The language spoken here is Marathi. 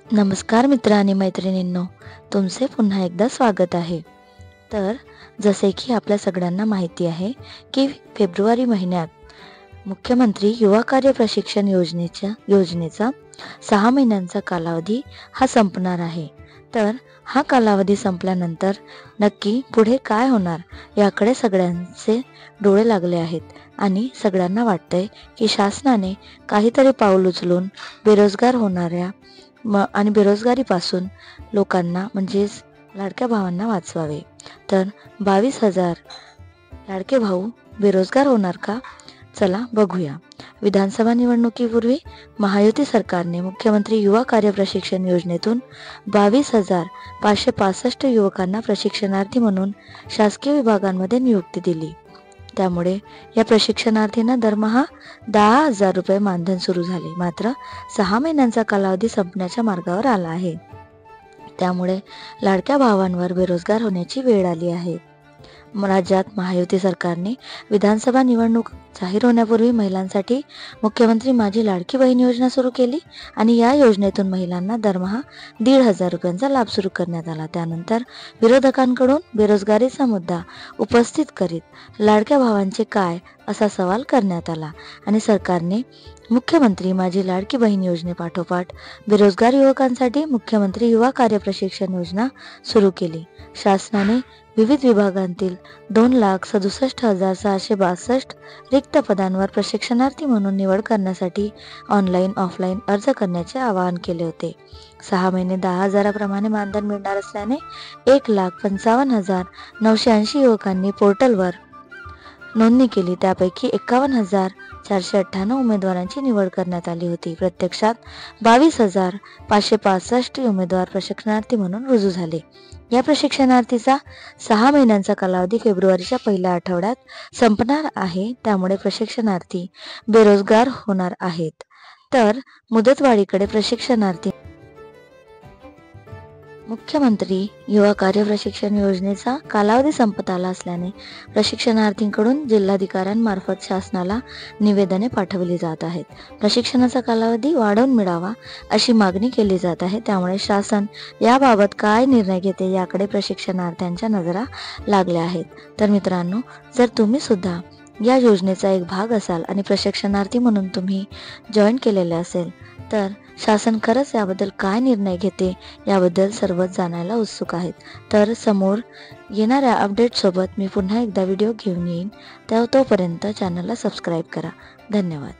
नमस्कार मित्र आणि मैत्रिणींनो, तुमचे पुन्हा एकदा स्वागत आहे. तर जसे की आपल्या सगळ्यांना माहिती आहे की फेब्रुवारी महिन्यात मुख्यमंत्री युवा कार्य प्रशिक्षण योजनेचा 6 महिन्यांचा कालावधी हा संपणार आहे. तर हा कालावधी संपल्यानंतर नक्की पुढे काय होणार याकडे सगळ्यांचे डोळे लागले आहेत आणि सगळ्यांना वाटतंय की शासनाने काहीतरी पाऊल उचलून बेरोजगार होणाऱ्या आणि बेरोजगारीपासून लोकांना म्हणजेच लाडक्या भावांना वाचवावे. तर 22,000 लाडके भाऊ बेरोजगार होणार का? चला बघूया. विधानसभा निवडणुकीपूर्वी महायुती सरकारने मुख्यमंत्री युवा कार्य प्रशिक्षण योजनेतून 22,565 युवकांना प्रशिक्षणार्थी म्हणून शासकीय विभागांमध्ये नियुक्ती दिली. त्यामुळे या प्रशिक्षणार्थींना दरमहा 10,000 रुपये मानधन सुरू झाले. मात्र 6 महिन्यांचा कालावधी संपण्याच्या मार्गावर आला आहे. त्यामुळे लाडक्या भावांवर बेरोजगार होण्याची वेळ आली आहे. राज्यात महायुती सरकारने विधानसभा निवडणूक जाहीर होण्यापूर्वी महिलांसाठी मुख्यमंत्री माझी लाडकी बहीण योजना सुरू केली आणि या योजनेतून महिलांना दरमहा 1,500 रुपयांचा लाभ सुरू करण्यात आला. त्यानंतर विरोधकांकडून बेरोजगारीचा मुद्दा उपस्थित करीत लाडक्या भावांचे काय असा सवाल करण्यात आला आणि सरकारने मुख्यमंत्री माझी लाडकी बहीण योजनेपाठोपाठ बेरोजगार युवकांसाठी मुख्यमंत्री युवा कार्य प्रशिक्षण योजना सुरू केली. शासनाने विविध विभागांतील 2,67,662 रिक्त पदांवर प्रशिक्षणार्थी म्हणून निवड करण्यासाठी ऑनलाईन ऑफलाईन अर्ज करण्याचे आवाहन केले होते. 6 महिने 10,000 प्रमाणे मानधन मिळणार असल्याने 1,55,980 युवकांनी पोर्टलवर नोंदणी केली. त्यापैकी 51,498 उमेदवारांची निवड करण्यात आली होती. प्रत्यक्षात 22,565 उमेदवार प्रशिक्षणार्थी म्हणून रुजू झाले. या प्रशिक्षणार्थीचा 6 महिन्यांचा कालावधी फेब्रुवारीच्या पहिल्या आठवड्यात संपणार आहे. त्यामुळे प्रशिक्षणार्थी बेरोजगार होणार आहेत. तर मुदतवाढीकडे प्रशिक्षणार्थी मुख्यमंत्री युवा कार्य प्रशिक्षण योजनेचा कालावधी संपत आला असल्याने प्रशिक्षणार्थींकडून जिल्हाधिकाऱ्यांमार्फत शासनाला निवेदने पाठवली जात आहेत. प्रशिक्षणाचा कालावधी वाढवून मिळावा अशी मागणी केली जात आहे. त्यामुळे शासन याबाबत काय निर्णय घेते याकडे प्रशिक्षणार्थ्यांच्या नजरा लागल्या आहेत. तर मित्रांनो, जर तुम्ही सुद्धा या योजनेचा एक भाग असाल आणि प्रशिक्षणार्थी म्हणून तुम्ही जॉईन केलेले असेल तर शासन खरंच याबद्दल काय निर्णय घेते याबद्दल सर्वच जाणायला उत्सुक आहेत. तर समोर येणाऱ्या अपडेटसोबत मी पुन्हा एकदा व्हिडिओ घेऊन येईन. तोपर्यंत चॅनलला सबस्क्राईब करा. धन्यवाद.